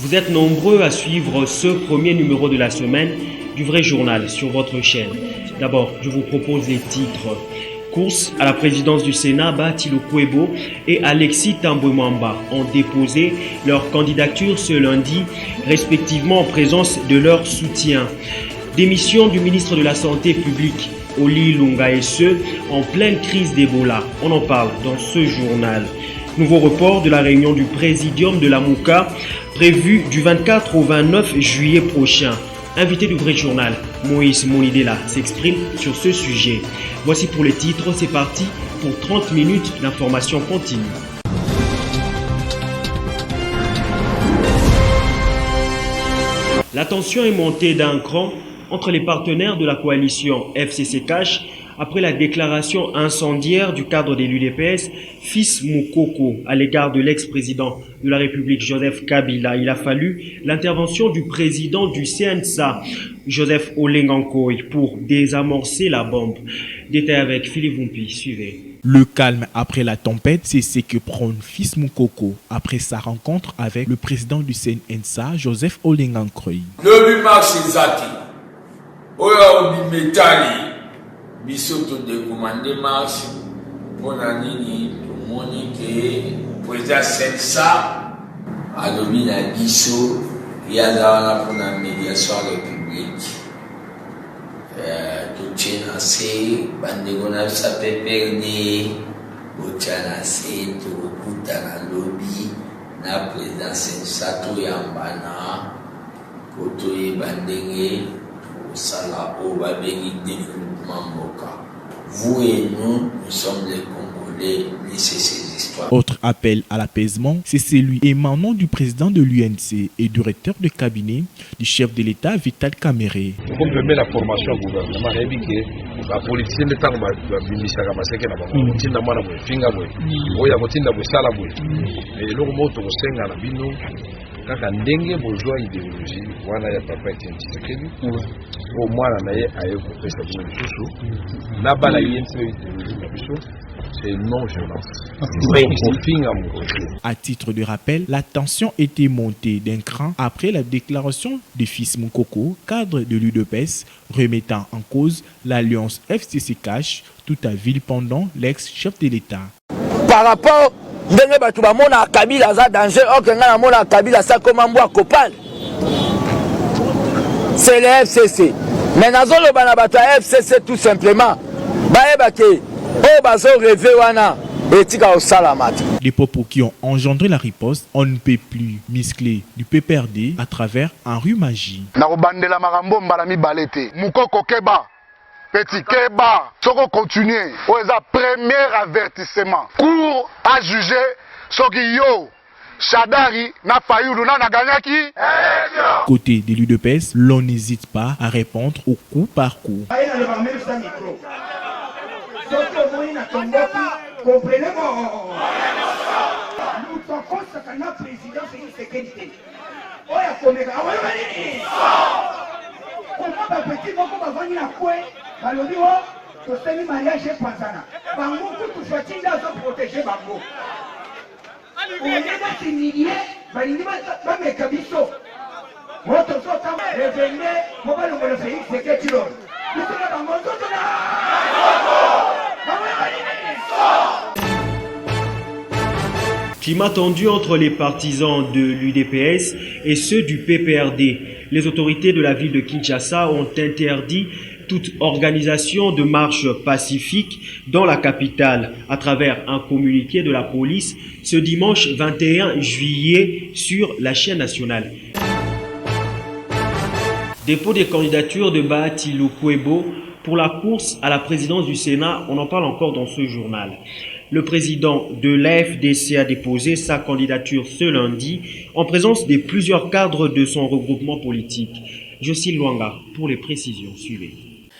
Vous êtes nombreux à suivre ce premier numéro de la semaine du Vrai Journal sur votre chaîne. D'abord, je vous propose les titres. Course à la présidence du Sénat, Bahati Lukwebo et Alexis Thambwe Mwamba ont déposé leur candidature ce lundi, respectivement en présence de leur soutien. Démission du ministre de la Santé publique, Oli Lunga, et ce, en pleine crise d'Ebola. On en parle dans ce journal. Nouveau report de la réunion du Présidium de la Mouka, prévu du 24 au 29 juillet prochain. Invité du Vrai Journal, Moïse Monidela s'exprime sur ce sujet. Voici pour les titres, c'est parti pour 30 minutes d'information continue. La tension est montée d'un cran entre les partenaires de la coalition FCC Cash après la déclaration incendiaire du cadre de l'UDPS, Fils Moukoko, à l'égard de l'ex-président de la République Joseph Kabila. Il a fallu l'intervention du président du CNSA, Joseph Olengankoy, pour désamorcer la bombe. Détail avec Philippe Vumpi, suivez. Le calme après la tempête, c'est ce que prône Fils Moukoko après sa rencontre avec le président du CNSA, Joseph Olengankoy. Le 8 mars, Zati, Oya Obimetali, Bisoto de commandé mars, pour Anini, pour Monique, président CNSA, Adobe na Biso, Yadana pour la médiation république. Tout c'est Bandegona s'appelle Perné, Bochana c'est tout Koutana Lobby, na président CNSA, tout Yambana, Kotoye Bandenge, Sala Oba Béni développement Moka. Vous et nous sommes les Congolais, laissez ces histoires. Autre appel à l'apaisement, c'est celui émanant du président de l'UNC et du directeur de cabinet du chef de l'État Vital Kamerhe. Comme je mets la formation au gouvernement, la politique de temps va ministère à Masséke na bango. Tinda mwana mwe finga mwe. Oya kotinda mwe sala mwe. Et le moto ko senga na bino kaka ndenge bozwa idéologie wana ya papa Etienne Tshisekedi. Au moins na ye aye ko pesa bino lisusu. Na bala yense idéologie na biso. C'est non-violence. À titre de rappel, la tension était montée d'un cran après la déclaration de Fils Moukoko, cadre de l'UDPS, remettant en cause l'alliance FCC Cash tout à vilipendant l'ex-chef de l'État. Par rapport à Kabila, c'est le FCC. Mais dans le FCC tout simplement, des propos qui ont engendré la riposte, on ne peut plus muscler du PPRD à travers un rue magie. Petit Keba, Soko continuer. Premier avertissement. Cours à juger Sogiyo. Chadari n'a failli n'a gagné. Côté de l'UDPS, l'on n'hésite pas à répondre au coup par coup. Comprenez-moi. Nous sommes notre président, c'est une sécurité. Comment va petit va venir à quoi? Balobi o, to semi mariage pasana. Bango tout soit il là pour protéger bango. On est dans ce milieu, balingi ba mekabiso. Votre sota revenez, mo ba le Félix Tshisekedi lo. Nous sommes bango tout là. Climat tendu entre les partisans de l'UDPS et ceux du PPRD. Les autorités de la ville de Kinshasa ont interdit toute organisation de marche pacifique dans la capitale à travers un communiqué de la police ce dimanche 21 juillet sur la chaîne nationale. Dépôt des candidatures de Bahati Lukwebo pour la course à la présidence du Sénat, on en parle encore dans ce journal. Le président de l'AFDC a déposé sa candidature ce lundi en présence de plusieurs cadres de son regroupement politique. Josie Luanga pour les précisions. Suivez.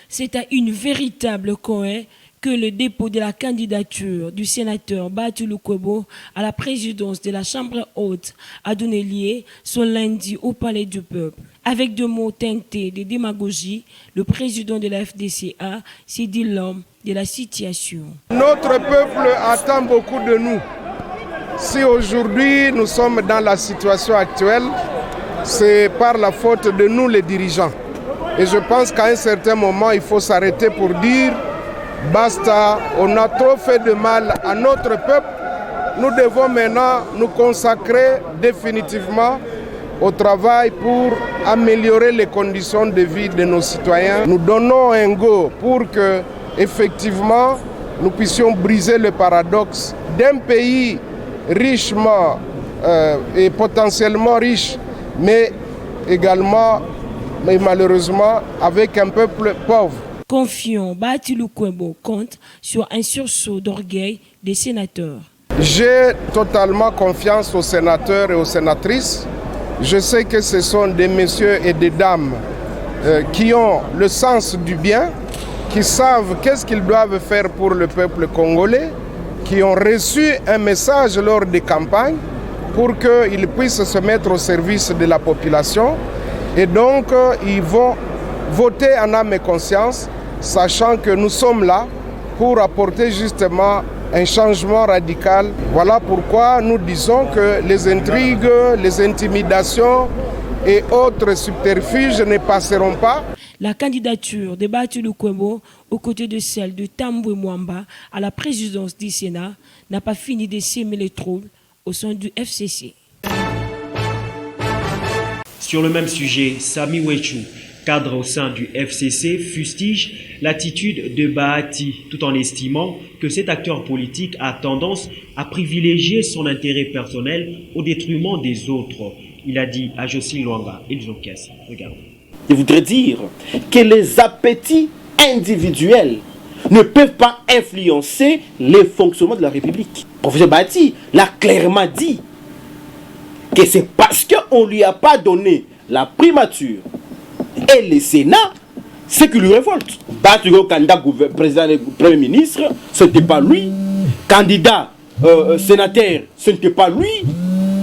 C'est à une véritable cohue que le dépôt de la candidature du sénateur Bahati Lukwebo à la présidence de la Chambre haute a donné lieu ce lundi au Palais du Peuple. Avec de mots teintés de démagogie, le président de la FDCA s'est dit l'homme de la situation. Notre peuple attend beaucoup de nous. Si aujourd'hui nous sommes dans la situation actuelle, c'est par la faute de nous les dirigeants. Et je pense qu'à un certain moment, il faut s'arrêter pour dire basta, on a trop fait de mal à notre peuple. Nous devons maintenant nous consacrer définitivement au travail pour améliorer les conditions de vie de nos citoyens. Nous donnons un go pour que, effectivement, nous puissions briser le paradoxe d'un pays richement et potentiellement riche, mais également, mais malheureusement, avec un peuple pauvre. Confiant, Bahati Lukwebo compte sur un sursaut d'orgueil des sénateurs. J'ai totalement confiance aux sénateurs et aux sénatrices. Je sais que ce sont des messieurs et des dames qui ont le sens du bien, qui savent qu'est-ce qu'ils doivent faire pour le peuple congolais, qui ont reçu un message lors des campagnes pour qu'ils puissent se mettre au service de la population. Et donc, ils vont voter en âme et conscience, sachant que nous sommes là pour apporter justement un changement radical. Voilà pourquoi nous disons que les intrigues, les intimidations et autres subterfuges ne passeront pas. La candidature de Bahati Lukwebo, aux côtés de celle de Tambwe Mwamba à la présidence du Sénat, n'a pas fini de s'aimer les troubles au sein du FCC. Sur le même sujet, Sami Wechou, cadre au sein du FCC, fustige l'attitude de Bahati, tout en estimant que cet acteur politique a tendance à privilégier son intérêt personnel au détriment des autres. Il a dit à Jocelyne Luanga et Jokias. Regardez. Je voudrais dire que les appétits individuels ne peuvent pas influencer les fonctionnements de la République. Le professeur Bahati l'a clairement dit que c'est parce qu'on ne lui a pas donné la primature et le Sénat, ce qui lui révolte. Bahati, candidat président et premier ministre, ce n'était pas lui. Candidat sénateur, ce n'était pas lui.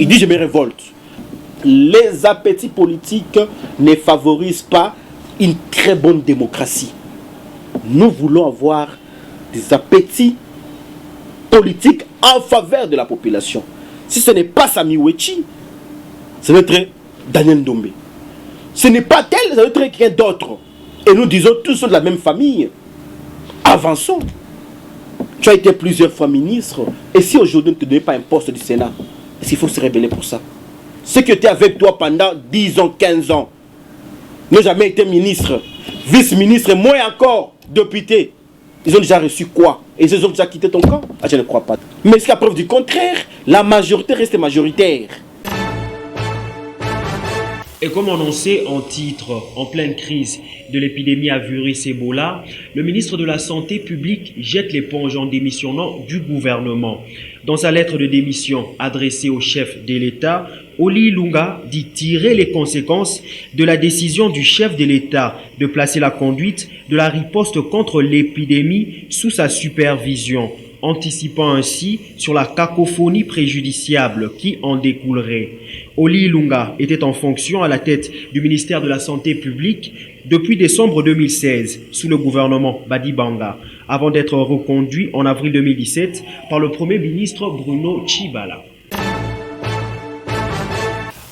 Il dit je me révolte. Les appétits politiques ne favorisent pas une très bonne démocratie. Nous voulons avoir des appétits politiques en faveur de la population. Si ce n'est pas Sami Wechou, ce va être Daniel Ndombe. Ce n'est pas tel, ça va être quelqu'un d'autre. Et nous disons tous de la même famille. Avançons. Tu as été plusieurs fois ministre. Et si aujourd'hui on ne te donne pas un poste du Sénat, est-ce qu'il faut se rébeller pour ça? Ceux qui étaient avec toi pendant 10 ans, 15 ans, n'ont jamais été ministre, vice-ministre, moins encore député. Ils ont déjà reçu quoi? Et ils ont déjà quitté ton camp? Ah, je ne crois pas. Mais jusqu'à preuve du contraire, la majorité reste majoritaire. Et comme annoncé en titre, en pleine crise de l'épidémie à virus Ebola, le ministre de la Santé publique jette l'éponge en démissionnant du gouvernement. Dans sa lettre de démission adressée au chef de l'État, Oli Lunga dit tirer les conséquences de la décision du chef de l'État de placer la conduite de la riposte contre l'épidémie sous sa supervision, anticipant ainsi sur la cacophonie préjudiciable qui en découlerait. Oli Lunga était en fonction à la tête du ministère de la Santé publique depuis décembre 2016 sous le gouvernement Badi Banga, avant d'être reconduit en avril 2017 par le Premier ministre Bruno Tshibala.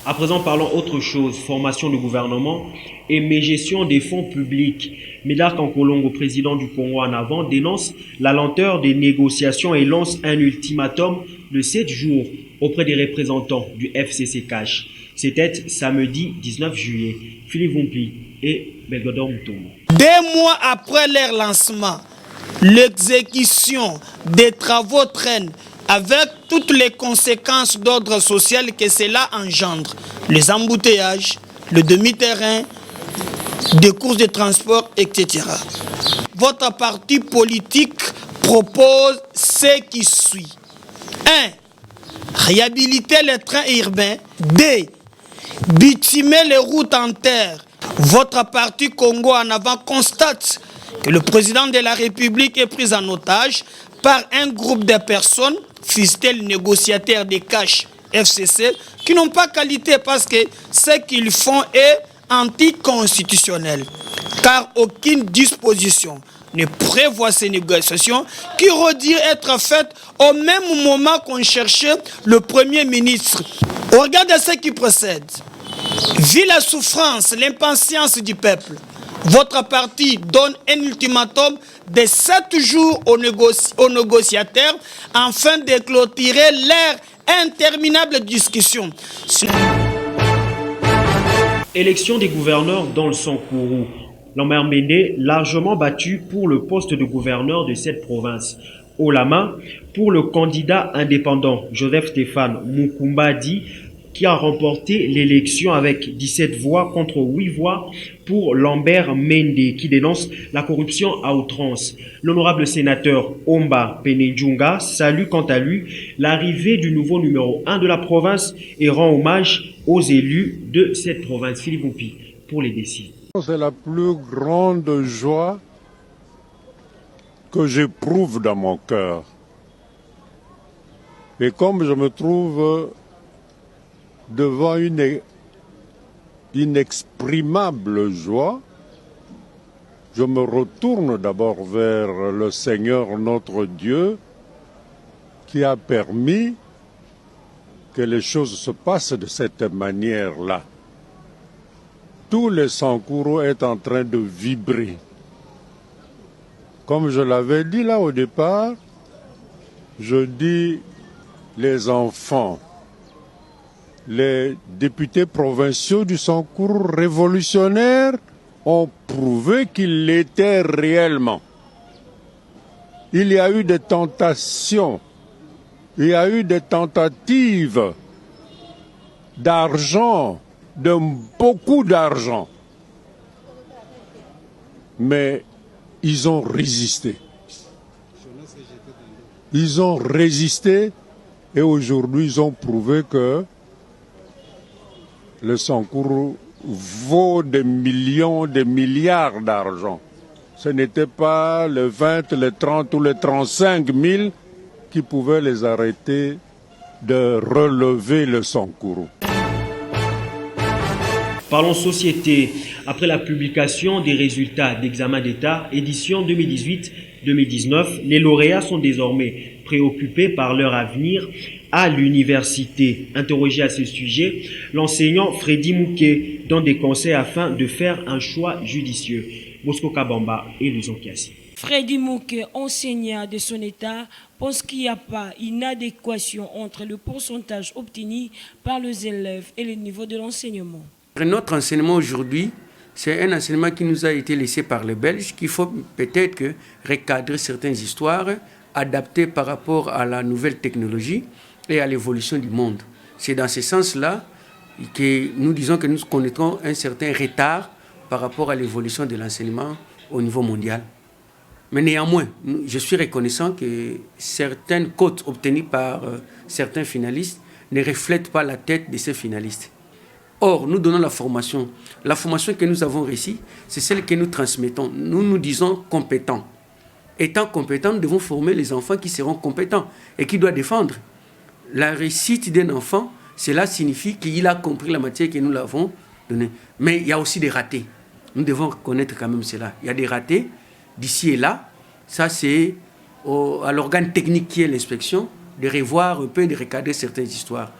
À présent, parlons autre chose, formation du gouvernement et gestion des fonds publics. Médard Kankolongo, président du Congo en avant, dénonce la lenteur des négociations et lance un ultimatum de 7 jours auprès des représentants du FCC Cash. C'était samedi 19 juillet. Philippe Vumpli et Belgodor Mutombo. 2 mois après leur lancement, l'exécution des travaux traîne avec toutes les conséquences d'ordre social que cela engendre. Les embouteillages, le demi-terrain, des courses de transport, etc. Votre parti politique propose ce qui suit. 1. Réhabiliter les trains urbains. 2. Bitumer les routes en terre. Votre parti Congo en avant constate que le président de la République est pris en otage par un groupe de personnes, fût-ils négociateurs des cash FCC, qui n'ont pas qualité parce que ce qu'ils font est anticonstitutionnel. Car aucune disposition ne prévoit ces négociations qui redire être faites au même moment qu'on cherchait le Premier ministre. Regardez ce qui précède. Vu la souffrance, l'impatience du peuple, votre parti donne un ultimatum de 7 jours aux négociateurs afin de clôturer leur interminable discussion. Élection des gouverneurs dans le Sankourou. Lambert Mende, largement battu pour le poste de gouverneur de cette province. Haut la main pour le candidat indépendant Joseph Stéphane Mukumbadi, qui a remporté l'élection avec 17 voix contre 8 voix pour Lambert Mende, qui dénonce la corruption à outrance. L'honorable sénateur Omba Penenjunga salue quant à lui l'arrivée du nouveau numéro 1 de la province et rend hommage aux élus de cette province. Philippe Moupi pour les décisions. C'est la plus grande joie que j'éprouve dans mon cœur. Et comme je me trouve devant une inexprimable joie, je me retourne d'abord vers le Seigneur notre Dieu qui a permis que les choses se passent de cette manière-là. Tout le Sankourou est en train de vibrer. Comme je l'avais dit là au départ, je dis les enfants, les députés provinciaux du Sankourou révolutionnaire ont prouvé qu'ils l'étaient réellement. Il y a eu des tentations, il y a eu des tentatives d'argent, de beaucoup d'argent. Mais ils ont résisté. Ils ont résisté et aujourd'hui ils ont prouvé que le Sankourou vaut des millions, des milliards d'argent. Ce n'était pas les 20, les 30 ou les 35 000 qui pouvaient les arrêter de relever le Sankourou. Parlons société. Après la publication des résultats d'examen d'État, édition 2018-2019, les lauréats sont désormais préoccupés par leur avenir à l'université. Interrogé à ce sujet, l'enseignant Freddy Mouké donne des conseils afin de faire un choix judicieux. Bosco Kabamba et Luzon Kiasi. Freddy Mouké, enseignant de son État, pense qu'il n'y a pas une adéquation entre le pourcentage obtenu par les élèves et le niveau de l'enseignement. Notre enseignement aujourd'hui, c'est un enseignement qui nous a été laissé par les Belges, qu'il faut peut-être que recadrer certaines histoires, adapter par rapport à la nouvelle technologie et à l'évolution du monde. C'est dans ce sens-là que nous disons que nous connaîtrons un certain retard par rapport à l'évolution de l'enseignement au niveau mondial. Mais néanmoins, je suis reconnaissant que certaines cotes obtenues par certains finalistes ne reflètent pas la tête de ces finalistes. Or, nous donnons la formation. La formation que nous avons réussie, c'est celle que nous transmettons. Nous nous disons compétents. Étant compétents, nous devons former les enfants qui seront compétents et qui doivent défendre. La réussite d'un enfant, cela signifie qu'il a compris la matière que nous l'avons donnée. Mais il y a aussi des ratés. Nous devons reconnaître quand même cela. Il y a des ratés d'ici et là. Ça, c'est à l'organe technique qui est l'inspection de revoir un peu, de recadrer certaines histoires.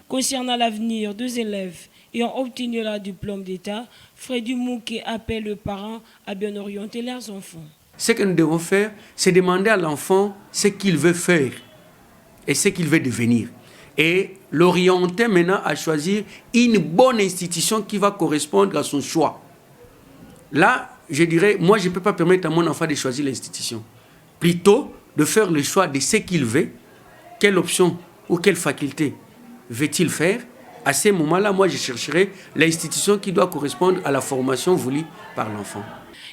Concernant l'avenir des élèves ayant obtenu leur diplôme d'État, Freddy Mouké appelle les parents à bien orienter leurs enfants. Ce que nous devons faire, c'est demander à l'enfant ce qu'il veut faire et ce qu'il veut devenir. Et l'orienter maintenant à choisir une bonne institution qui va correspondre à son choix. Là, je dirais, moi, je ne peux pas permettre à mon enfant de choisir l'institution. Plutôt de faire le choix de ce qu'il veut, quelle option ou quelle faculté veut-il faire. À ce moment-là, moi, je chercherai l'institution qui doit correspondre à la formation voulue par l'enfant.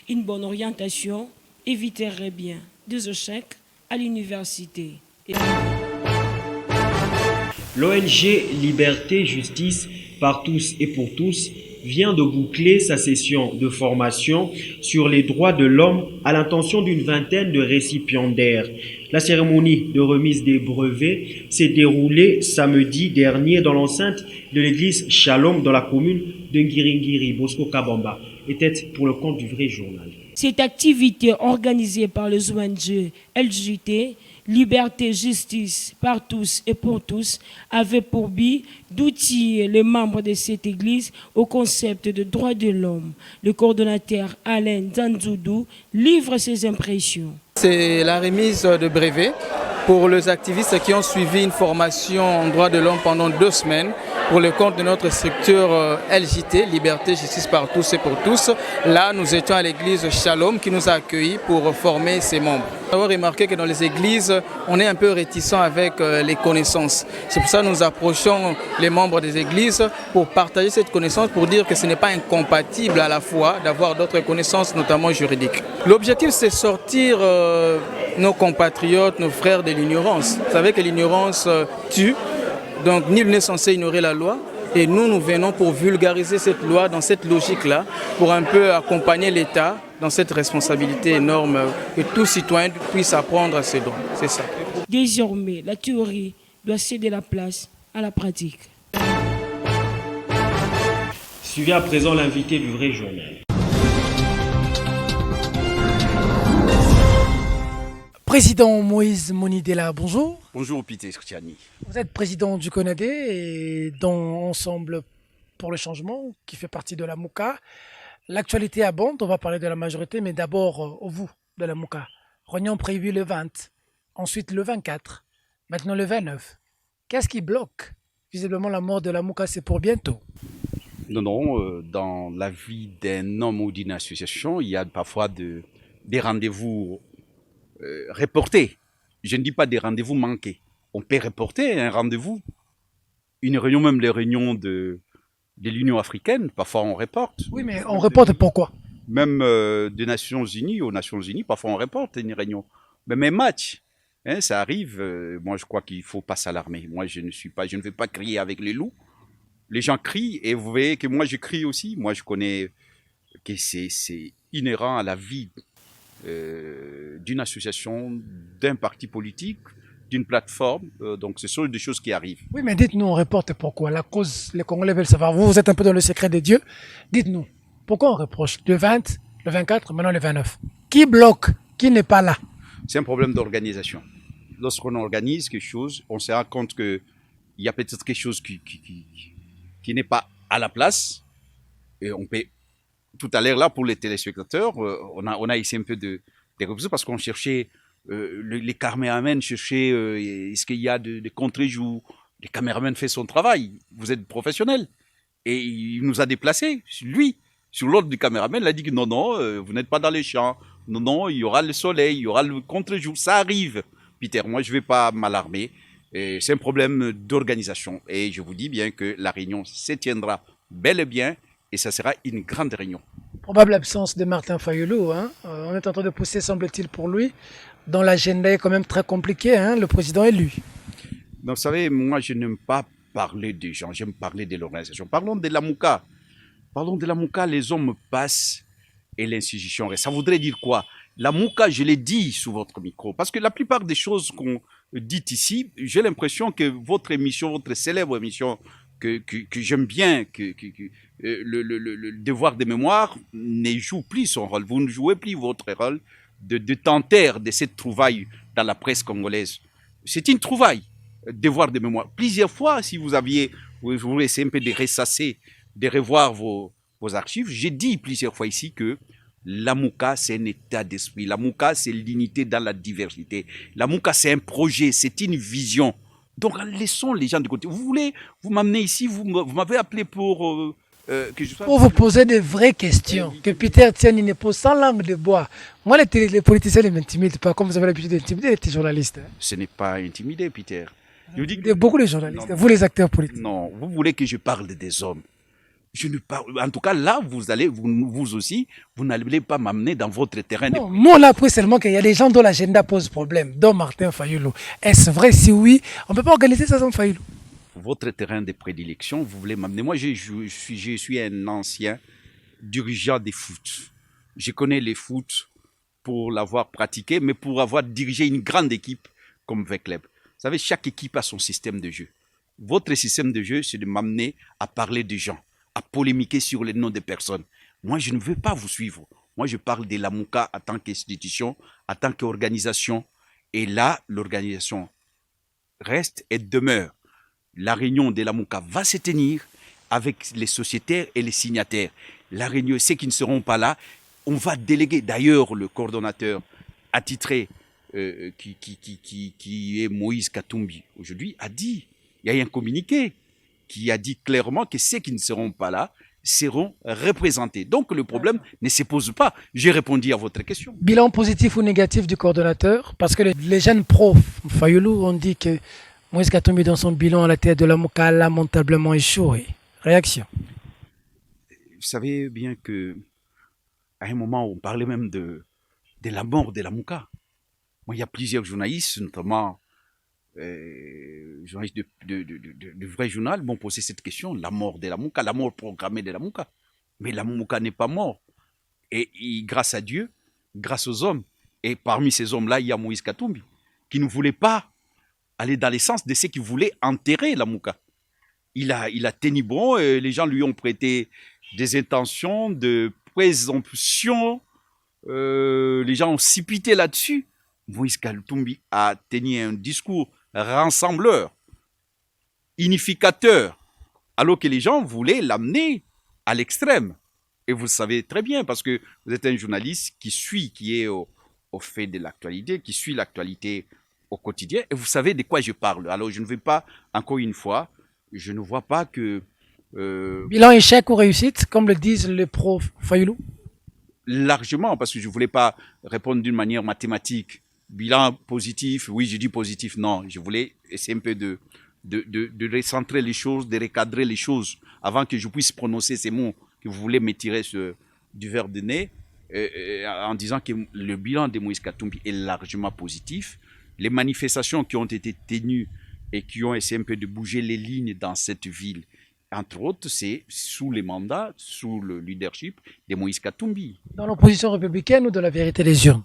Une bonne orientation éviterait bien des échecs à l'université. L'ONG Liberté, Justice, par tous et pour tous vient de boucler sa session de formation sur les droits de l'homme à l'intention d'une vingtaine de récipiendaires. La cérémonie de remise des brevets s'est déroulée samedi dernier dans l'enceinte de l'église Shalom dans la commune de Ngiringiri. Bosco Kabamba était pour le compte du Vrai Journal. Cette activité organisée par les ONG LJT, Liberté, Justice, par tous et pour tous, avait pour but d'outiller les membres de cette église au concept de droits de l'homme. Le coordonnateur Alain Danzoudou livre ses impressions. C'est la remise de brevets pour les activistes qui ont suivi une formation en droits de l'homme pendant 2 semaines pour le compte de notre structure LJT, Liberté, Justice par tous et pour tous. Là, nous étions à l'église Shalom qui nous a accueillis pour former ses membres. Nous avons remarqué que dans les églises, on est un peu réticent avec les connaissances. C'est pour ça que nous approchons les membres des églises pour partager cette connaissance, pour dire que ce n'est pas incompatible à la fois d'avoir d'autres connaissances, notamment juridiques. L'objectif, c'est sortir nos compatriotes, nos frères de l'ignorance. Vous savez que l'ignorance tue, donc nul n'est censé ignorer la loi. Et nous venons pour vulgariser cette loi dans cette logique-là, pour un peu accompagner l'État dans cette responsabilité énorme, que tout citoyen puisse apprendre à ses droits. C'est ça. Désormais, la théorie doit céder la place à la pratique. Suivez à présent l'invité du vrai journal. Président Moïse Monidela, bonjour. Bonjour Peter Scritiani. Vous êtes président du CONADE et dans Ensemble pour le changement qui fait partie de la MOUCA. L'actualité abonde, on va parler de la majorité, mais d'abord au vous de la MOUCA. Réunion prévue le 20, ensuite le 24, maintenant le 29. Qu'est-ce qui bloque? Visiblement la mort de la MOUCA, c'est pour bientôt. Non, dans la vie d'un homme ou d'une association, il y a parfois des rendez-vous reportés. Je ne dis pas des rendez-vous manqués. On peut reporter un rendez-vous. Une réunion, même les réunions de l'Union africaine, parfois on reporte. Oui, mais on reporte pourquoi? Même des Nations Unies, aux Nations Unies, parfois on reporte une réunion. Même un match, hein, ça arrive. Moi, je crois qu'il ne faut pas s'alarmer. Moi, je ne vais pas crier avec les loups. Les gens crient et vous voyez que moi, je crie aussi. Moi, je connais que c'est inhérent à la vie d'une association, d'un parti politique, d'une plateforme. Donc, ce sont des choses qui arrivent. Oui, mais dites-nous, on reporte pourquoi? La cause, les Congolais veulent savoir. Vous êtes un peu dans le secret des dieux. Dites-nous, pourquoi on reproche le 20, le 24, maintenant le 29? Qui bloque? Qui n'est pas là? C'est un problème d'organisation. Lorsqu'on organise quelque chose, on se rend compte qu'il y a peut-être quelque chose qui n'est pas à la place. Et on peut... Tout à l'heure, là, pour les téléspectateurs, on a essayé un peu de repousser parce qu'on cherchait, les caméramans cherchaient, est-ce qu'il y a des contre-jours? Les caméramans font son travail, vous êtes professionnel. Et il nous a déplacés, lui, sur l'ordre du caméraman, il a dit que non, vous n'êtes pas dans les champs, non, il y aura le soleil, il y aura le contre-jour, ça arrive. Peter, moi, je ne vais pas m'alarmer, c'est un problème d'organisation. Et je vous dis bien que la réunion se tiendra bel et bien, et ça sera une grande réunion. Probable absence de Martin Fayulu. Hein. On est en train de pousser, semble-t-il, pour lui. Dans l'agenda est quand même très compliqué, hein, le président élu. Donc, vous savez, moi, je n'aime pas parler des gens, j'aime parler de l'organisation. Parlons de la MOUCA. Parlons de la MOUCA, les hommes passent et l'institution reste. Ça voudrait dire quoi? La MOUCA, je l'ai dit sous votre micro, parce que la plupart des choses qu'on dit ici, j'ai l'impression que votre émission, votre célèbre émission, que j'aime bien, le devoir de mémoire ne joue plus son rôle. Vous ne jouez plus votre rôle de tenter de cette trouvaille dans la presse congolaise. C'est une trouvaille, devoir de mémoire. Plusieurs fois, si vous voulez essayer un peu de ressasser, de revoir vos archives, j'ai dit plusieurs fois ici que la MOUCA, c'est un état d'esprit. La MOUCA, c'est l'unité dans la diversité. La MOUCA, c'est un projet, c'est une vision. Donc, laissons les gens de côté. Vous m'amenez ici, vous m'avez appelé pour que je sois... Pour vous poser de vraies questions, que Peter tienne une pose sans langue de bois. Moi, les politiciens ne m'intimident pas, comme vous avez l'habitude d'intimider les journalistes. Ce n'est pas intimidé, Peter. Je vous dis beaucoup de journalistes, vous les acteurs politiques. Non, vous voulez que je parle des hommes. Je ne parle... En tout cas, là, vous aussi, vous n'allez pas m'amener dans votre terrain. Non, moi, on a appris seulement qu'il y a des gens dont l'agenda pose problème, dont Martin Fayulu. Est-ce vrai? Si oui, on ne peut pas organiser ça sans Fayulu. Votre terrain de prédilection, vous voulez m'amener. Moi, je suis un ancien dirigeant des foot. Je connais les foot pour l'avoir pratiqué, mais pour avoir dirigé une grande équipe comme Vecleb. Vous savez, chaque équipe a son système de jeu. Votre système de jeu, c'est de m'amener à parler des gens, à polémiquer sur les noms des personnes. Moi, je ne veux pas vous suivre. Moi, je parle de la Mouka en tant qu'institution, en tant qu'organisation. Et là, l'organisation reste et demeure. La réunion de la Mouka va se tenir avec les sociétaires et les signataires. La réunion, ceux qui ne seront pas là, on va déléguer. D'ailleurs, le coordonnateur attitré qui est Moïse Katumbi aujourd'hui a dit, il y a un communiqué qui a dit clairement que ceux qui ne seront pas là seront représentés. Donc le problème ne se pose pas. J'ai répondu à votre question. Bilan positif ou négatif du coordonnateur? Parce que les jeunes profs, Fayoulou, ont dit que Moïse Katumbi, dans son bilan à la tête de la Mouka, a lamentablement échoué. Réaction? Vous savez bien que à un moment, on parlait même de la mort de la Mouka. Moi, il y a plusieurs journalistes, notamment journalistes de vrai journal, m'ont posé cette question, la mort de la Mouka, la mort programmée de la Mouka. Mais la Mouka n'est pas morte. Et grâce à Dieu, grâce aux hommes, et parmi ces hommes-là, il y a Moïse Katumbi, qui ne voulait pas aller dans le sens de ceux qui voulaient enterrer la Mouka. Il a tenu bon, les gens lui ont prêté des intentions de présomption, les gens ont sipité là-dessus. Moïse Katumbi a tenu un discours rassembleur, unificateur, alors que les gens voulaient l'amener à l'extrême. Et vous le savez très bien, parce que vous êtes un journaliste qui est au fait de l'actualité, qui suit l'actualité au quotidien, et vous savez de quoi je parle. Alors je ne vais pas, encore une fois, je ne vois pas que... Bilan échec ou réussite, comme le disent les profs Fayoulou? Largement, parce que je ne voulais pas répondre d'une manière mathématique. Bilan positif, oui, je dis positif, non. Je voulais essayer un peu de recentrer les choses, de recadrer les choses, avant que je puisse prononcer ces mots que vous voulez me tirer du verre de nez, en disant que le bilan de Moïse Katumbi est largement positif. Les manifestations qui ont été tenues et qui ont essayé un peu de bouger les lignes dans cette ville, entre autres, c'est sous les mandats, sous le leadership de Moïse Katumbi. Dans l'opposition républicaine ou de la vérité des urnes?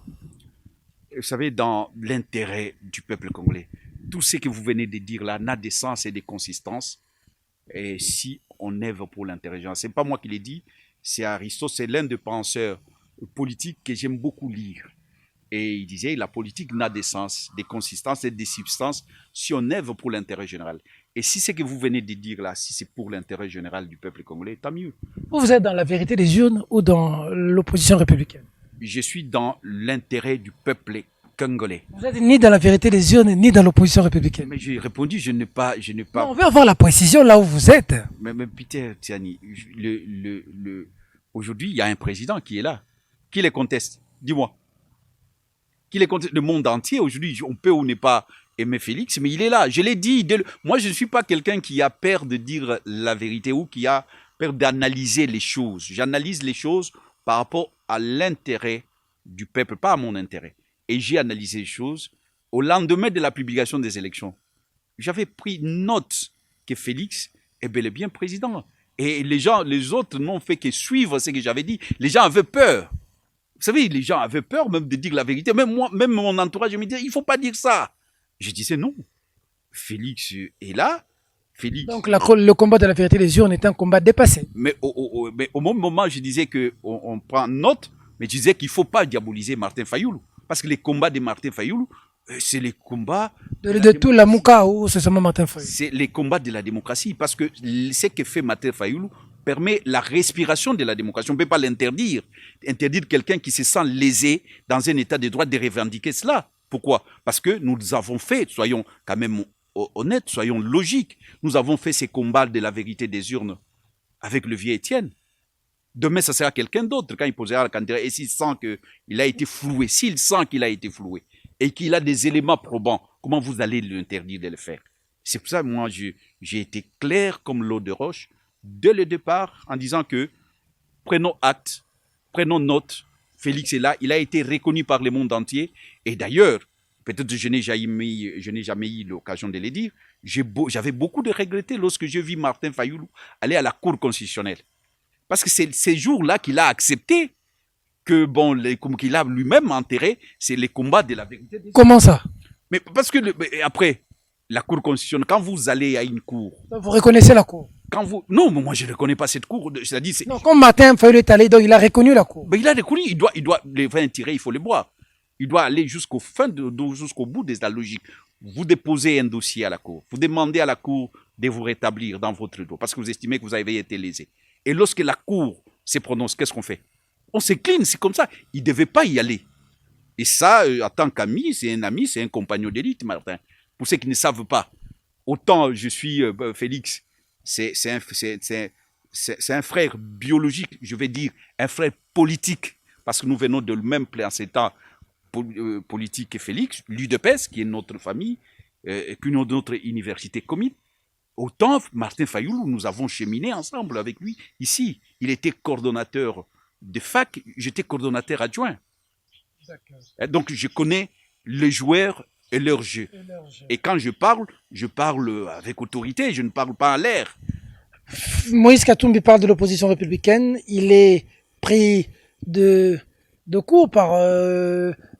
Vous savez, dans l'intérêt du peuple congolais, tout ce que vous venez de dire là n'a de sens et de consistance. Et si on œuvre pour l'intérêt général, ce n'est pas moi qui l'ai dit, c'est Aristote, c'est l'un des penseurs politiques que j'aime beaucoup lire. Et il disait, la politique n'a de sens, de consistance et de substance si on œuvre pour l'intérêt général. Et si ce que vous venez de dire là, si c'est pour l'intérêt général du peuple congolais, tant mieux. Vous êtes dans la vérité des urnes ou dans l'opposition républicaine? Je suis dans l'intérêt du peuple congolais. Vous êtes ni dans la vérité des urnes, ni dans l'opposition républicaine. Mais j'ai répondu, je n'ai pas... Non, on veut avoir la précision là où vous êtes. Mais Peter Tiani, aujourd'hui, il y a un président qui est là. Qui les conteste? Dis-moi. Qui les conteste? Le monde entier, aujourd'hui, on peut ou ne pas aimer Félix, mais il est là. Je l'ai dit. Moi, je ne suis pas quelqu'un qui a peur de dire la vérité ou qui a peur d'analyser les choses. J'analyse les choses par rapport à l'intérêt du peuple, pas à mon intérêt. Et j'ai analysé les choses au lendemain de la publication des élections. J'avais pris note que Félix est bel et bien président. Et les autres n'ont fait que suivre ce que j'avais dit. Les gens avaient peur. Vous savez, les gens avaient peur même de dire la vérité. Même moi, même mon entourage me disait, il ne faut pas dire ça. Je disais non. Félix est là. Félix. Donc le combat de la vérité des urnes est un combat dépassé. Mais au même moment, je disais qu'on prend note, mais je disais qu'il ne faut pas diaboliser Martin Fayoulou. Parce que les combats de Martin Fayoulou, c'est les combats... De tout la Mouka ou c'est seulement Martin Fayoulou? C'est les combats de la démocratie. Parce que ce que fait Martin Fayoulou permet la respiration de la démocratie. On ne peut pas l'interdire. Interdire quelqu'un qui se sent lésé dans un état de droit de revendiquer cela. Pourquoi? Parce que nous avons fait, soyons quand même honnêtes, soyons logiques, nous avons fait ces combats de la vérité des urnes avec le vieux Étienne. Demain, ça sera quelqu'un d'autre quand il posera la candidature. Et s'il sent qu'il a été floué, et qu'il a des éléments probants, comment vous allez l'interdire de le faire? C'est pour ça que moi, j'ai été clair comme l'eau de roche dès le départ en disant que prenons acte, prenons note. Félix est là, il a été reconnu par le monde entier. Et d'ailleurs, peut-être que je n'ai jamais eu l'occasion de le dire, j'avais beaucoup de regretté lorsque je vis Martin Fayoulou aller à la Cour constitutionnelle. Parce que c'est ces jours-là qu'il a accepté que, comme qu'il a lui-même enterré, c'est les combats de la vérité. Comment ça? Mais parce que, après, La Cour constitutionnelle, quand vous allez à une cour... Vous reconnaissez la Cour? Non, mais moi je ne reconnais pas cette Cour. Non, comme Martin Fayulu est allé, donc il a reconnu la Cour. Mais il a reconnu, il doit les vins tirés, il faut les boire. Il doit aller jusqu'au bout de la logique. Vous déposez un dossier à la Cour, vous demandez à la Cour de vous rétablir dans votre droit, parce que vous estimez que vous avez été lésé. Et lorsque la Cour se prononce, qu'est-ce qu'on fait? On s'incline, c'est comme ça. Il ne devait pas y aller. Et ça, en tant qu'ami, c'est un compagnon d'élite, Martin. Pour ceux qui ne savent pas, autant je suis Félix, c'est un frère biologique, je vais dire, un frère politique, parce que nous venons de le même placenta politique que Félix, l'UDPS, qui est notre famille, qu'une autre université commune. Autant Martin Fayulu, nous avons cheminé ensemble avec lui ici. Il était coordonnateur de fac, j'étais coordonnateur adjoint. Donc je connais les joueurs et leur jeu. Et quand je parle avec autorité, je ne parle pas en l'air. Moïse Katumbi parle de l'opposition républicaine. Il est pris de court par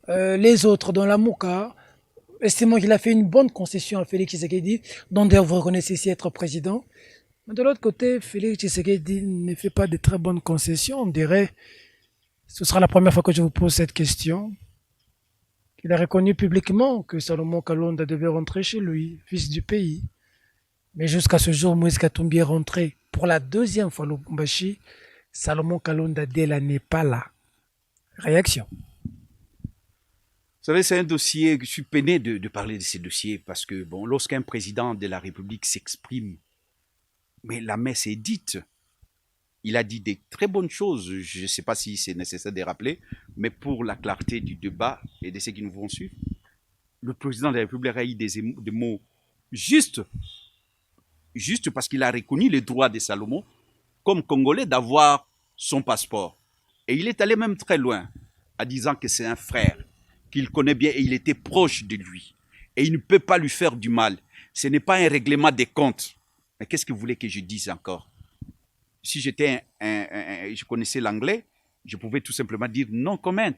les autres dans la Mouka, estimant qu'il a fait une bonne concession à Félix Tshisekedi, dont d'ailleurs vous reconnaissez ici être président. Mais de l'autre côté, Félix Tshisekedi ne fait pas de très bonnes concessions. On dirait, ce sera la première fois que je vous pose cette question. Il a reconnu publiquement que Salomon Kalonda devait rentrer chez lui, fils du pays. Mais jusqu'à ce jour, Moïse Katumbi est rentré pour la deuxième fois au Lubumbashi. Salomon Kalonda Dela n'est pas là. Réaction. Vous savez, c'est un dossier, je suis peiné de parler de ces dossiers parce que, bon, lorsqu'un président de la République s'exprime, mais la messe est dite. Il a dit des très bonnes choses, je ne sais pas si c'est nécessaire de les rappeler, mais pour la clarté du débat et de ceux qui nous vont suivre, le président de la République a eu des mots justes parce qu'il a reconnu le droit de Salomon comme Congolais d'avoir son passeport. Et il est allé même très loin en disant que c'est un frère, qu'il connaît bien et il était proche de lui. Et il ne peut pas lui faire du mal. Ce n'est pas un règlement des comptes. Mais qu'est-ce que vous voulez que je dise encore? Si j'étais je connaissais l'anglais, je pouvais tout simplement dire non comment.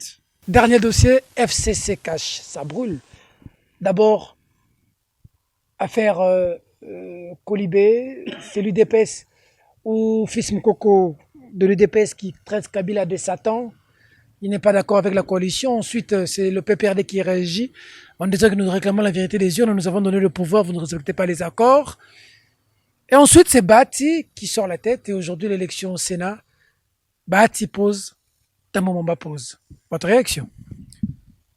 Dernier dossier, FCC Cash, ça brûle. D'abord, affaire Kolibé, c'est l'UDPS ou Fils Mukoko de l'UDPS qui traite Kabila de Satan. Il n'est pas d'accord avec la coalition. Ensuite, c'est le PPRD qui réagit en disant que nous réclamons la vérité des urnes, nous avons donné le pouvoir, vous ne respectez pas les accords. Et ensuite, c'est Bati qui sort la tête. Et aujourd'hui, l'élection au Sénat, Bati pose, Tamomamba pose. Votre réaction?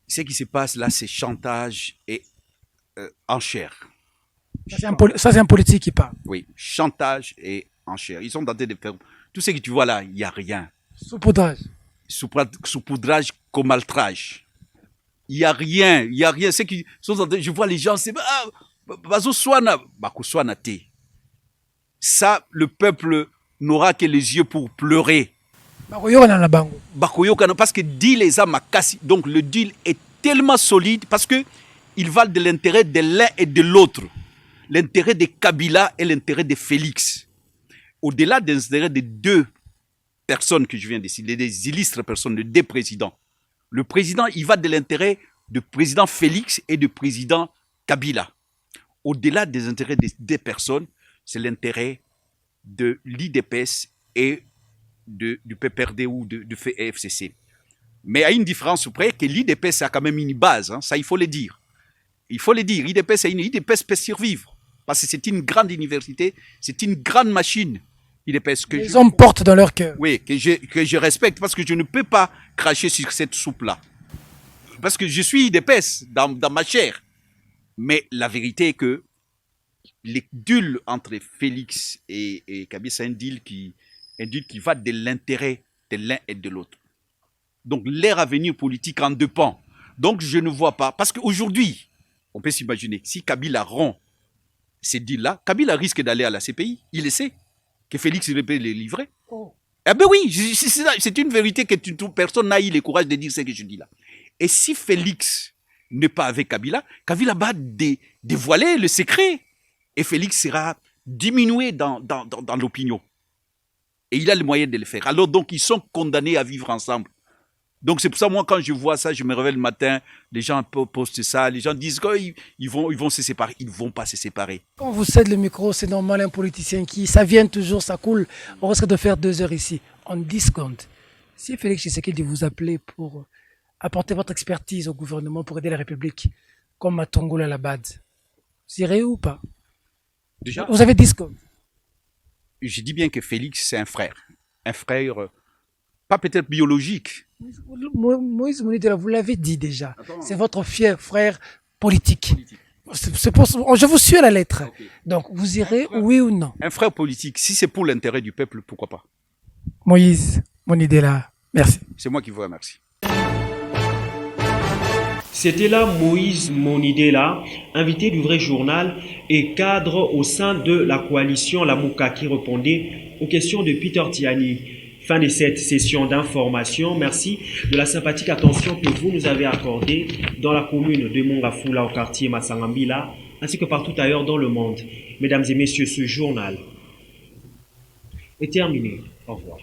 Ce qui se passe là, c'est chantage et enchère. Ça, c'est un politique qui parle. Oui, chantage et enchère. Ils sont en train de faire... Tout ce que tu vois là, il n'y a rien. Saupoudrage. Saupoudrage comme maltrage. Il n'y a rien. Il n'y a rien. Ceux qui sont en train... Je vois les gens, c'est... Ça, le peuple n'aura que les yeux pour pleurer. Parce que deal les a makasi. Donc le deal est tellement solide parce que il va de l'intérêt de l'un et de l'autre. L'intérêt de Kabila et l'intérêt de Félix. Au-delà des intérêts de deux personnes que je viens de citer, des illustres personnes, de deux présidents. Le président, il va de l'intérêt du président Félix et du président Kabila. Au-delà des intérêts des deux personnes, c'est l'intérêt de l'IDPS et du PPRD ou du FCC. Mais à une différence près que l'IDPS a quand même une base, hein, ça il faut le dire. Il faut le dire, l'IDPS peut survivre, parce que c'est une grande université, c'est une grande machine. IDPS que les hommes portent dans leur cœur. Oui, que je respecte, parce que je ne peux pas cracher sur cette soupe-là. Parce que je suis IDPS dans ma chair. Mais la vérité est que les deals entre Félix et Kabila, c'est un deal qui va de l'intérêt de l'un et de l'autre. Donc, leur avenir politique en dépend. Donc, je ne vois pas. Parce qu'aujourd'hui, on peut s'imaginer, si Kabila rompt ces deals-là, Kabila risque d'aller à la CPI. Il le sait. Que Félix peut les livrer. Oh. Eh bien oui, c'est une vérité que personne n'a eu le courage de dire ce que je dis là. Et si Félix n'est pas avec Kabila, Kabila va dévoiler le secret. Et Félix sera diminué dans l'opinion. Et il a le moyen de le faire. Alors donc, ils sont condamnés à vivre ensemble. Donc c'est pour ça, moi, quand je vois ça, je me réveille le matin, les gens postent ça, les gens disent qu'ils vont se séparer. Ils ne vont pas se séparer. Quand vous cèdez le micro, c'est normal, un politicien qui, ça vient toujours, ça coule. On risque de faire 2 heures ici, en 10 secondes. Si Félix Tshisekedi vous appelait pour apporter votre expertise au gouvernement pour aider la République, comme à Tongola la BAD, vous irez ou pas? Déjà, vous avez 10 secondes. Je dis bien que Félix, c'est un frère. Un frère, pas peut-être biologique. Moïse Monidela, vous l'avez dit déjà. C'est votre fier frère politique. Je vous suis à la lettre. Okay. Donc, vous irez, oui ou non? Un frère politique, si c'est pour l'intérêt du peuple, pourquoi pas? Moïse Monidela, merci. C'est moi qui vous remercie. C'était là Moïse Monidela, invité du Vrai Journal et cadre au sein de la coalition Lamouka qui répondait aux questions de Peter Tiani. Fin de cette session d'information. Merci de la sympathique attention que vous nous avez accordée dans la commune de Mongafula au quartier Massangambila ainsi que partout ailleurs dans le monde. Mesdames et messieurs, ce journal est terminé. Au revoir.